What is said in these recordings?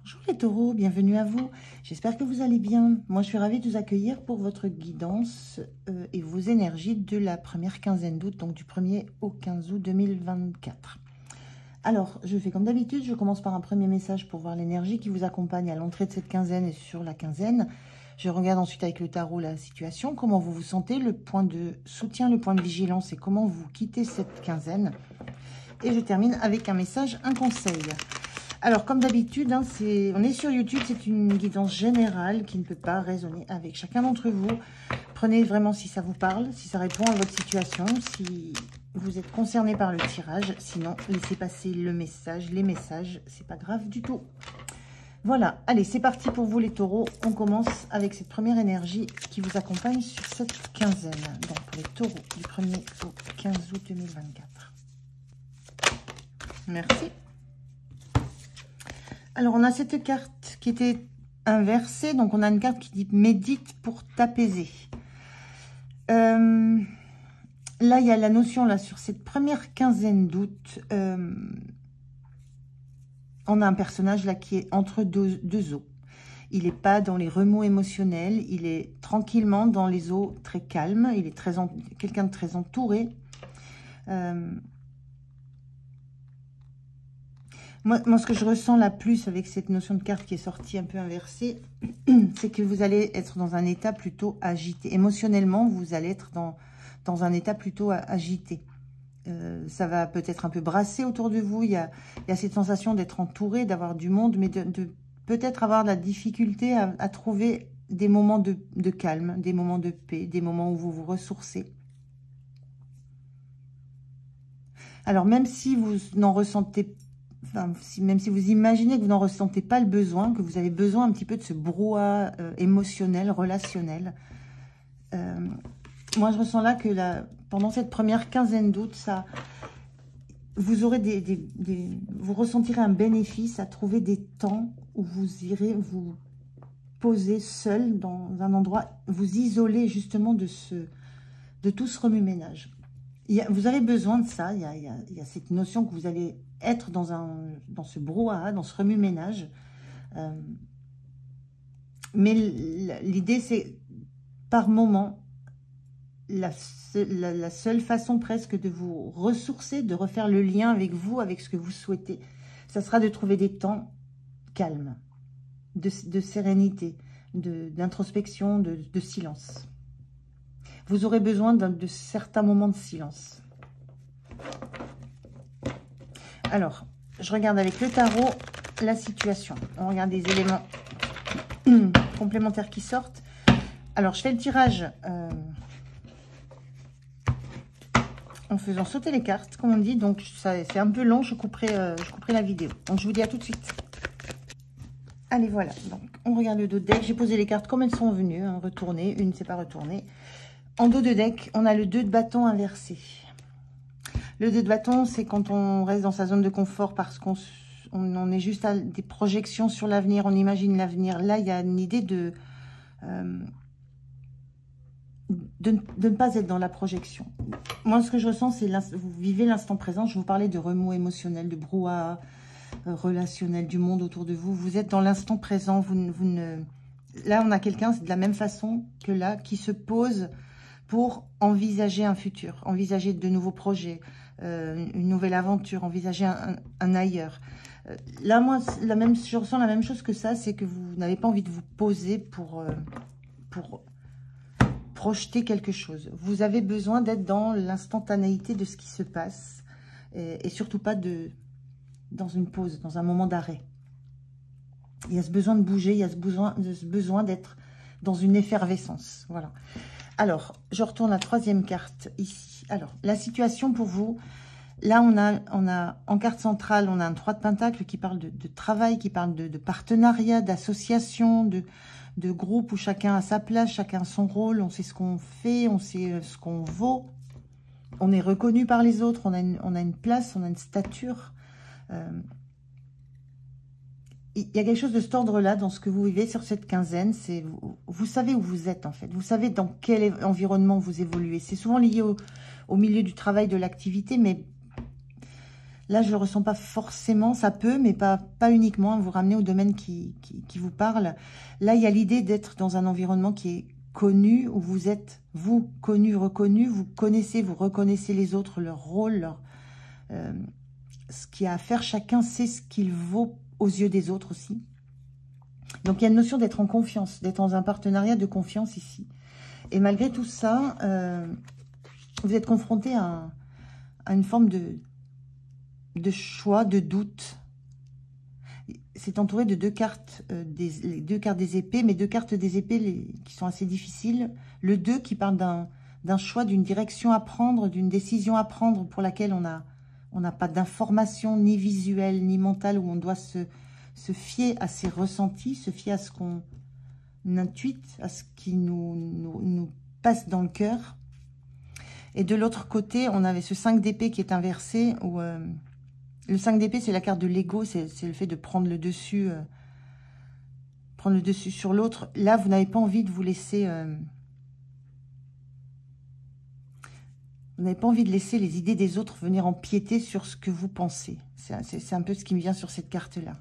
Bonjour les taureaux, bienvenue à vous. J'espère que vous allez bien. Moi, je suis ravie de vous accueillir pour votre guidance et vos énergies de la première quinzaine d'août, donc du 1er au 15 août 2024. Alors, je fais comme d'habitude, je commence par un premier message pour voir l'énergie qui vous accompagne à l'entrée de cette quinzaine et sur la quinzaine. Je regarde ensuite avec le tarot la situation, comment vous vous sentez, le point de soutien, le point de vigilance et comment vous quittez cette quinzaine. Et je termine avec un message, un conseil. Alors, comme d'habitude, hein, on est sur YouTube, c'est une guidance générale qui ne peut pas résonner avec chacun d'entre vous. Prenez vraiment si ça vous parle, si ça répond à votre situation, si vous êtes concerné par le tirage. Sinon, laissez passer le message, les messages, c'est pas grave du tout. Voilà, allez, c'est parti pour vous les taureaux. On commence avec cette première énergie qui vous accompagne sur cette quinzaine. Donc, pour les taureaux, du 1er au 15 août 2024. Merci. Alors, on a cette carte qui était inversée. Donc, on a une carte qui dit « Médite pour t'apaiser ». Là, il y a la notion, là, sur cette première quinzaine d'août, on a un personnage, là, qui est entre deux eaux. Il n'est pas dans les remous émotionnels. Il est tranquillement dans les eaux très calmes. Il est quelqu'un de très entouré. Moi, ce que je ressens là plus avec cette notion de carte qui est sortie un peu inversée, c'est que vous allez être dans un état plutôt agité. Émotionnellement, vous allez être dans un état plutôt agité. Ça va peut-être un peu brasser autour de vous. Il y a cette sensation d'être entouré, d'avoir du monde, mais de peut-être avoir de la difficulté à trouver des moments de calme, des moments de paix, des moments où vous vous ressourcez. Alors, même si vous n'en ressentez même si vous imaginez que vous n'en ressentez pas le besoin, que vous avez besoin un petit peu de ce brouhaha émotionnel, relationnel. Moi, je ressens là que pendant cette première quinzaine d'août, vous aurez vous ressentirez un bénéfice à trouver des temps où vous irez vous poser seul dans un endroit, vous isoler justement de tout ce remue-ménage. Vous avez besoin de ça, il y a cette notion que vous allez être dans ce brouhaha, dans ce remue-ménage. Mais l'idée, c'est par moment, la seule façon presque de vous ressourcer, de refaire le lien avec vous, avec ce que vous souhaitez, ça sera de trouver des temps calmes, de sérénité, d'introspection, de silence. Vous aurez besoin de certains moments de silence. Alors, je regarde avec le tarot la situation. On regarde des éléments complémentaires qui sortent. Alors, je fais le tirage en faisant sauter les cartes, comme on dit. Donc, c'est un peu long, je couperai la vidéo. Donc, je vous dis à tout de suite. Allez, voilà. Donc, on regarde le dos de deck. J'ai posé les cartes comme elles sont venues, hein, retournées. Une, c'est pas retourné. En dos de deck, on a le 2 de bâton inversé. Le 2 de bâton, c'est quand on reste dans sa zone de confort parce qu'on est juste à des projections sur l'avenir, on imagine l'avenir. Là, il y a une idée de ne pas être dans la projection. Moi, ce que je ressens, c'est vous vivez l'instant présent. Je vous parlais de remous émotionnel, de brouhaha relationnel, du monde autour de vous. Vous êtes dans l'instant présent. Là, on a quelqu'un, c'est de la même façon que là, qui se pose pour envisager un futur, envisager de nouveaux projets, une nouvelle aventure, envisager un ailleurs. Là, moi, je ressens la même chose que ça, c'est que vous n'avez pas envie de vous poser pour projeter quelque chose. Vous avez besoin d'être dans l'instantanéité de ce qui se passe et surtout pas dans une pause, dans un moment d'arrêt. Il y a ce besoin de bouger, il y a ce besoin d'être dans une effervescence. Voilà. Alors, je retourne la troisième carte ici. Alors, la situation pour vous, là, on a en carte centrale, on a un 3 de Pentacle qui parle de travail, qui parle de partenariat, d'association, de groupe où chacun a sa place, chacun son rôle, on sait ce qu'on fait, on sait ce qu'on vaut. On est reconnu par les autres, on a une place, on a une stature. Il y a quelque chose de cet ordre-là dans ce que vous vivez sur cette quinzaine. Vous savez où vous êtes, en fait. Vous savez dans quel environnement vous évoluez. C'est souvent lié au milieu du travail, de l'activité, mais Là, je ne le ressens pas forcément, ça peut, mais pas uniquement. Vous ramenez au domaine qui vous parle. Là, il y a l'idée d'être dans un environnement qui est connu, où vous êtes, vous, connu, reconnu, vous connaissez, vous reconnaissez les autres, leur rôle, ce qu'il y a à faire. Chacun sait ce qu'il vaut aux yeux des autres aussi. Donc, il y a une notion d'être en confiance, d'être dans un partenariat de confiance ici. Et malgré tout ça, vous êtes confronté à une forme de choix, de doute. C'est entouré de deux cartes, les deux cartes des épées, mais deux cartes des épées qui sont assez difficiles. Le 2 qui parle d'un choix, d'une direction à prendre, d'une décision à prendre pour laquelle on n'a pas d'information ni visuelle ni mentale, où on doit se fier à ses ressentis, se fier à ce qu'on intuite, à ce qui nous passe dans le cœur. Et de l'autre côté, on avait ce 5 d'épée qui est inversé, où le 5 d'épée, c'est la carte de l'ego, c'est le fait de prendre le dessus sur l'autre. Là, vous n'avez pas envie de vous laisser... vous n'avez pas envie de laisser les idées des autres venir empiéter sur ce que vous pensez. C'est un peu ce qui me vient sur cette carte-là.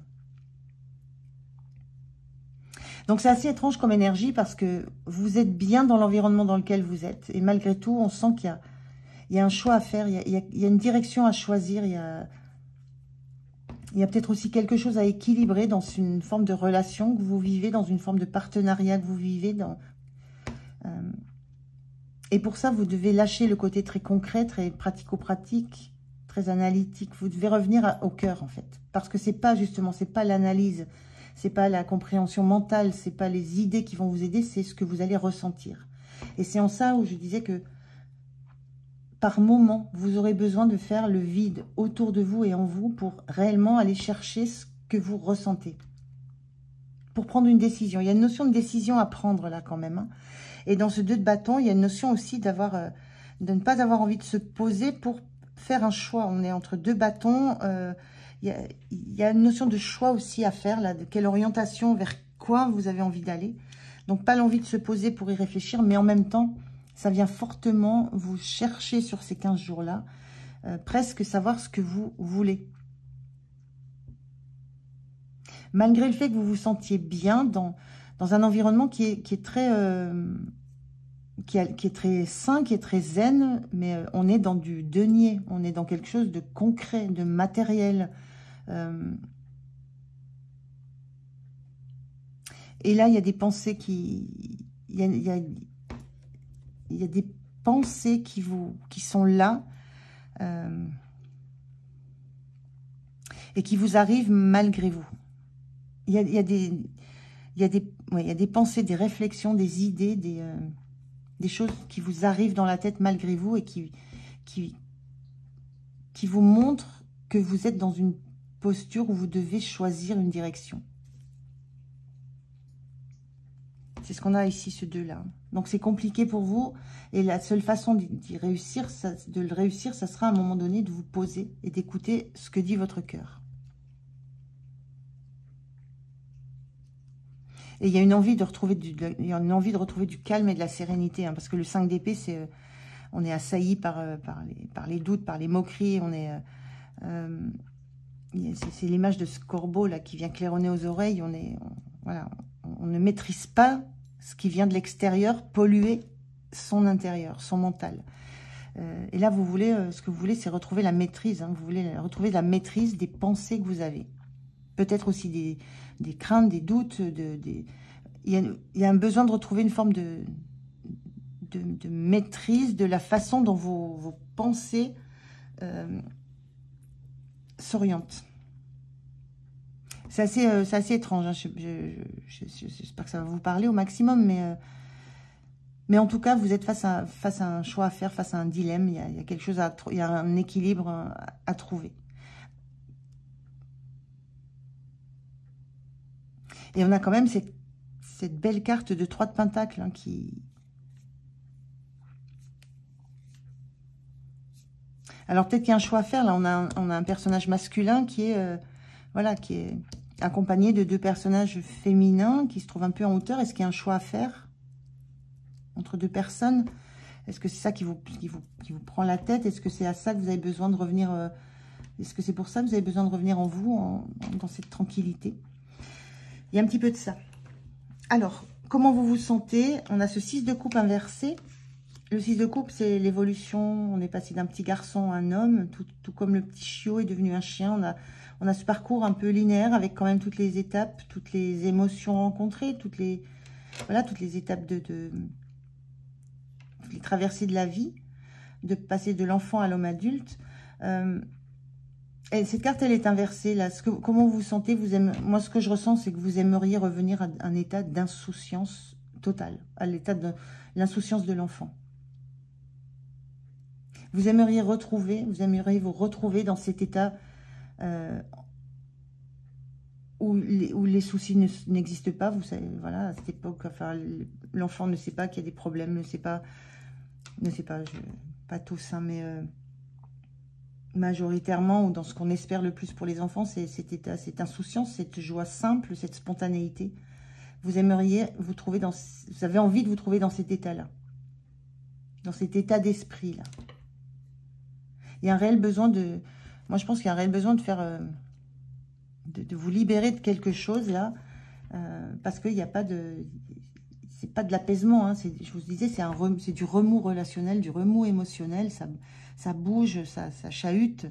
Donc, c'est assez étrange comme énergie parce que vous êtes bien dans l'environnement dans lequel vous êtes. Et malgré tout, on sent qu'il y a un choix à faire, il y a une direction à choisir, il y a peut-être aussi quelque chose à équilibrer dans une forme de relation que vous vivez, dans une forme de partenariat que vous vivez. Et pour ça, vous devez lâcher le côté très concret, très pratico-pratique, très analytique. Vous devez revenir au cœur, en fait. Parce que c'est pas l'analyse, c'est pas la compréhension mentale, c'est pas les idées qui vont vous aider, c'est ce que vous allez ressentir. Et c'est en ça où je disais que par moment, vous aurez besoin de faire le vide autour de vous et en vous pour réellement aller chercher ce que vous ressentez. Pour prendre une décision. Il y a une notion de décision à prendre là quand même. Hein. Et dans ce 2 de bâton, il y a une notion aussi de ne pas avoir envie de se poser pour faire un choix. On est entre 2 bâtons. Il y a une notion de choix aussi à faire, là, de quelle orientation, vers quoi vous avez envie d'aller. Donc, pas l'envie de se poser pour y réfléchir, mais en même temps, ça vient fortement vous chercher sur ces 15 jours-là, presque savoir ce que vous voulez. Malgré le fait que vous vous sentiez bien dans un environnement qui est très sain, qui est très zen, mais on est dans du denier, on est dans quelque chose de concret, de matériel. Et là, il y a des pensées qui... Il y a des pensées qui sont là et qui vous arrivent malgré vous. Il y a des pensées, des réflexions, des idées, des choses qui vous arrivent dans la tête malgré vous et qui vous montrent que vous êtes dans une posture où vous devez choisir une direction. C'est ce qu'on a ici, ce 2-là. Donc, c'est compliqué pour vous. Et la seule façon de le réussir, ça sera à un moment donné de vous poser et d'écouter ce que dit votre cœur. Et il y a une envie de retrouver du calme et de la sérénité. Hein, parce que le 5 d'épée, on est assailli par les doutes, par les moqueries. C'est l'image de ce corbeau là qui vient claironner aux oreilles. Voilà, on ne maîtrise pas ce qui vient de l'extérieur, polluer son intérieur, son mental. Et là, ce que vous voulez, c'est retrouver la maîtrise. Hein, vous voulez retrouver la maîtrise des pensées que vous avez. Peut-être aussi des craintes, des doutes. Il y a un besoin de retrouver une forme de maîtrise de la façon dont vos pensées s'orientent. C'est assez étrange. Hein. J'espère que ça va vous parler au maximum, mais en tout cas, vous êtes face à un choix à faire, face à un dilemme. Il y a quelque chose il y a un équilibre à trouver. Et on a quand même cette belle carte de 3 de Pentacle hein, qui... Alors peut-être qu'il y a un choix à faire. Là, on a un personnage masculin qui est... qui est accompagné de 2 personnages féminins qui se trouvent un peu en hauteur. Est-ce qu'il y a un choix à faire entre 2 personnes? Est-ce que c'est ça qui vous prend la tête? Est-ce que c'est à ça que vous avez besoin de revenir Est-ce que c'est pour ça que vous avez besoin de revenir en vous, dans cette tranquillité? Il y a un petit peu de ça. Alors, comment vous vous sentez? On a ce 6 de coupe inversé. Le 6 de coupe, c'est l'évolution. On est passé d'un petit garçon à un homme, tout comme le petit chiot est devenu un chien. On a ce parcours un peu linéaire avec quand même toutes les étapes, toutes les émotions rencontrées, toutes les étapes toutes les traversées de la vie, de passer de l'enfant à l'homme adulte. Et cette carte, elle est inversée. Là. Comment vous vous sentez? Moi, ce que je ressens, c'est que vous aimeriez revenir à un état d'insouciance totale, à l'état de l'insouciance de l'enfant. Vous aimeriez vous retrouver dans cet état où les soucis n'existent pas. Vous savez, voilà, à cette époque, enfin, l'enfant ne sait pas qu'il y a des problèmes, ne sait pas, pas tous, hein, mais majoritairement, ou dans ce qu'on espère le plus pour les enfants, c'est cet état, cette insouciance, cette joie simple, cette spontanéité. Vous aimeriez vous trouver vous avez envie de vous trouver dans cet état-là, dans cet état d'esprit-là. Il y a un réel besoin moi je pense qu'il y a un réel besoin de faire, de vous libérer de quelque chose là, parce qu'il n'y a pas c'est pas de l'apaisement, hein, je vous disais, c'est du remous relationnel, du remous émotionnel, ça bouge, ça chahute.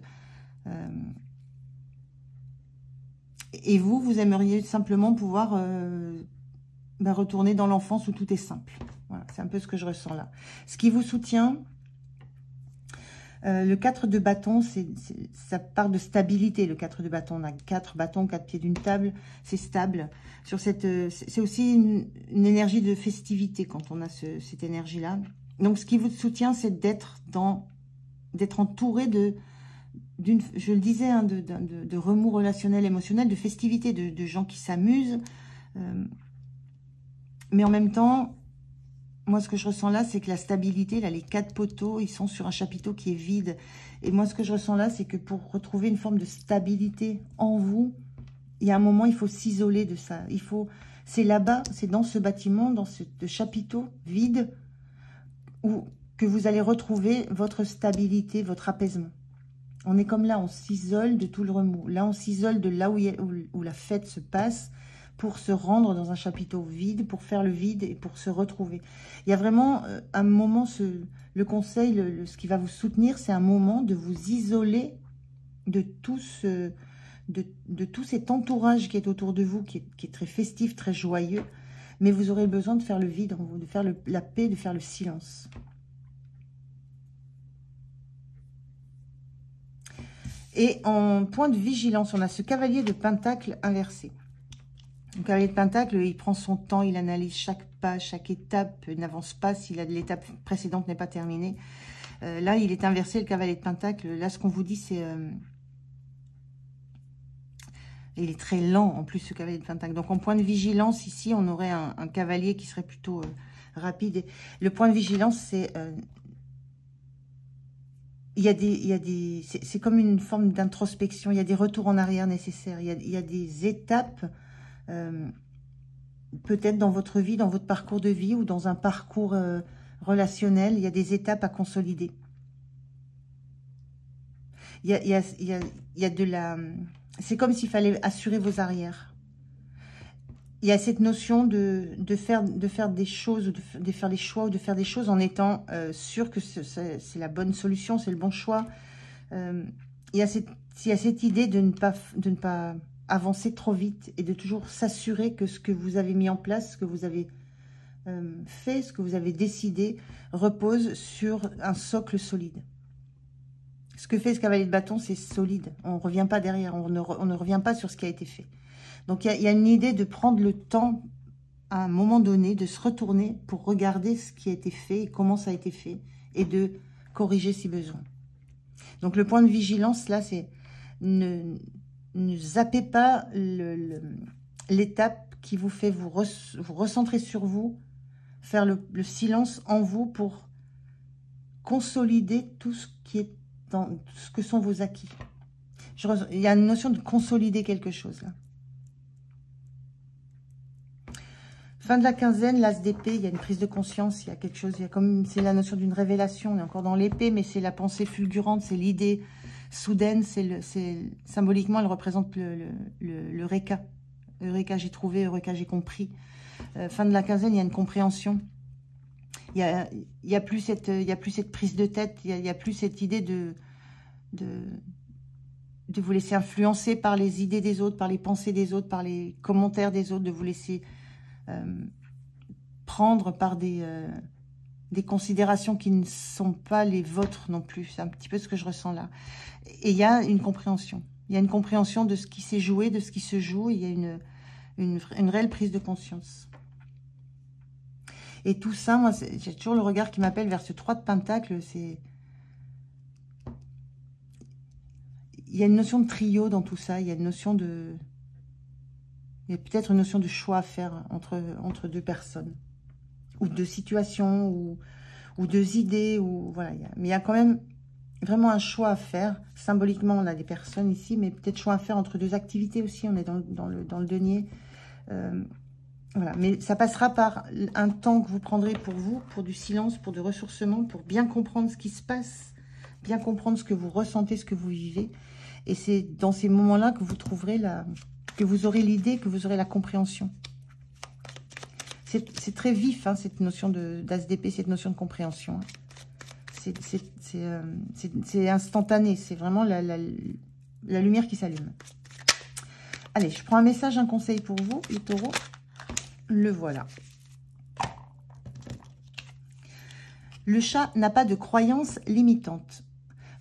Et vous aimeriez simplement pouvoir retourner dans l'enfance où tout est simple. Voilà, c'est un peu ce que je ressens là. Ce qui vous soutient, le 4 de bâton, ça part de stabilité. Le 4 de bâton, on a 4 bâtons, 4 pieds d'une table, c'est stable. C'est aussi une énergie de festivité quand on a cette énergie-là. Donc, ce qui vous soutient, c'est d'être entouré je le disais, hein, de remous relationnel, émotionnel, de festivité, de gens qui s'amusent. Mais en même temps, moi, ce que je ressens là, c'est que la stabilité, là, les 4 poteaux, ils sont sur un chapiteau qui est vide. Et moi, ce que je ressens là, c'est que pour retrouver une forme de stabilité en vous, il y a un moment, il faut s'isoler de ça. C'est là-bas, c'est dans ce bâtiment, dans ce chapiteau vide, que vous allez retrouver votre stabilité, votre apaisement. On est comme là, on s'isole de tout le remous. Là, on s'isole de là où la fête se passe pour se rendre dans un chapiteau vide, pour faire le vide et pour se retrouver. Il y a vraiment un moment, le conseil, ce qui va vous soutenir, c'est un moment de vous isoler de tout cet entourage qui est autour de vous, qui est très festif, très joyeux. Mais vous aurez besoin de faire le vide en vous, de faire la paix, de faire le silence. Et en point de vigilance, on a ce cavalier de pentacle inversé. Le cavalier de pentacle, il prend son temps, il analyse chaque pas, chaque étape, il n'avance pas si l'étape précédente n'est pas terminée. Là, il est inversé, le cavalier de pentacle. Là, ce qu'on vous dit, c'est... il est très lent, en plus, ce cavalier de pentacle. Donc, en point de vigilance, ici, on aurait un cavalier qui serait plutôt rapide. Et le point de vigilance, c'est... c'est comme une forme d'introspection. Il y a des retours en arrière nécessaires. Il y a des étapes, peut-être dans votre vie, dans votre parcours de vie ou dans un parcours relationnel. Il y a des étapes à consolider. Il y a de la... C'est comme s'il fallait assurer vos arrières. Il y a cette notion de faire des choses, de faire les choix ou de faire des choses en étant sûr que c'est la bonne solution, c'est le bon choix. Il y a cette idée de ne pas avancer trop vite et de toujours s'assurer que ce que vous avez mis en place, ce que vous avez fait, ce que vous avez décidé, repose sur un socle solide. Ce que fait ce cavalier de bâton, c'est solide. On ne revient pas derrière, on ne revient pas sur ce qui a été fait. Donc, il y a une idée de prendre le temps, à un moment donné, de se retourner pour regarder ce qui a été fait et comment ça a été fait, et de corriger si besoin. Donc, le point de vigilance, là, c'est ne zappez pas l'étape qui vous fait vous recentrer sur vous, faire le silence en vous pour consolider tout ce qui est dans ce que sont vos acquis. Il y a une notion de consolider quelque chose, là. Fin de la quinzaine, l'as d'épée, il y a une prise de conscience, il y a quelque chose, c'est la notion d'une révélation, on est encore dans l'épée, mais c'est la pensée fulgurante, c'est l'idée, soudaine, symboliquement, elle représente l'Eureka. Eureka, j'ai trouvé, Eureka, j'ai compris. Fin de la quinzaine, il y a une compréhension. Il y a plus cette prise de tête, il y a plus cette idée de vous laisser influencer par les idées des autres, par les pensées des autres, par les commentaires des autres, de vous laisser prendre par des considérations qui ne sont pas les vôtres non plus. C'est un petit peu ce que je ressens là. Et il y a une compréhension. Il y a une compréhension de ce qui s'est joué, de ce qui se joue. Il y a une réelle prise de conscience. Et tout ça, moi, j'ai toujours le regard qui m'appelle vers ce 3 de Pentacle. Il y a une notion de trio dans tout ça. Il y a une notion de... Il y a peut-être une notion de choix à faire entre deux personnes. Ou deux situations, ou deux idées. Voilà, mais il y a quand même vraiment un choix à faire. Symboliquement, on a des personnes ici, mais peut-être choix à faire entre deux activités aussi. On est dans le denier. Voilà, mais ça passera par un temps que vous prendrez pour vous, pour du silence, pour du ressourcement, pour bien comprendre ce qui se passe, bien comprendre ce que vous ressentez, ce que vous vivez. Et c'est dans ces moments-là que vous trouverez que vous aurez l'idée, que vous aurez la compréhension. C'est très vif, hein, cette notion d'ASDP, cette notion de compréhension. C'est instantané, c'est vraiment la lumière qui s'allume. Allez, je prends un message, un conseil pour vous, les taureaux. Le voilà. Le chat n'a pas de croyances limitantes.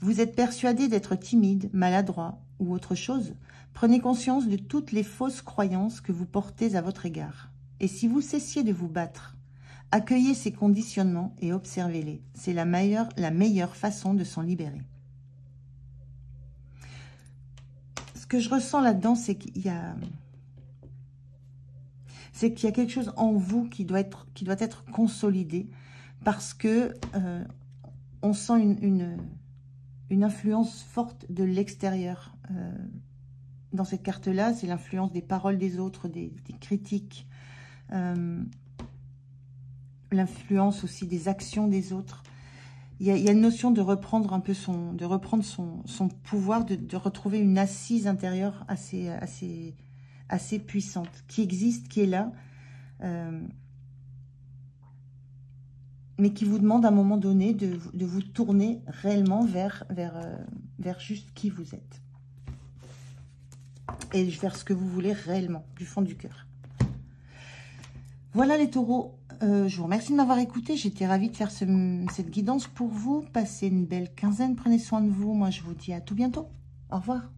Vous êtes persuadé d'être timide, maladroit ou autre chose. Prenez conscience de toutes les fausses croyances que vous portez à votre égard. Et si vous cessiez de vous battre, accueillez ces conditionnements et observez-les. C'est la meilleure façon de s'en libérer. Ce que je ressens là-dedans, c'est qu'il y a quelque chose en vous qui doit être consolidé parce que on sent une influence forte de l'extérieur. Dans cette carte-là, c'est l'influence des paroles des autres, des critiques, l'influence aussi des actions des autres. Il y a une notion de reprendre un peu son pouvoir, de retrouver une assise intérieure assez puissante, qui existe, qui est là, mais qui vous demande à un moment donné de vous tourner réellement vers juste qui vous êtes. Et vers ce que vous voulez réellement, du fond du cœur. Voilà les taureaux, je vous remercie de m'avoir écouté, j'étais ravie de faire cette guidance pour vous. Passez une belle quinzaine, prenez soin de vous, moi je vous dis à tout bientôt, au revoir.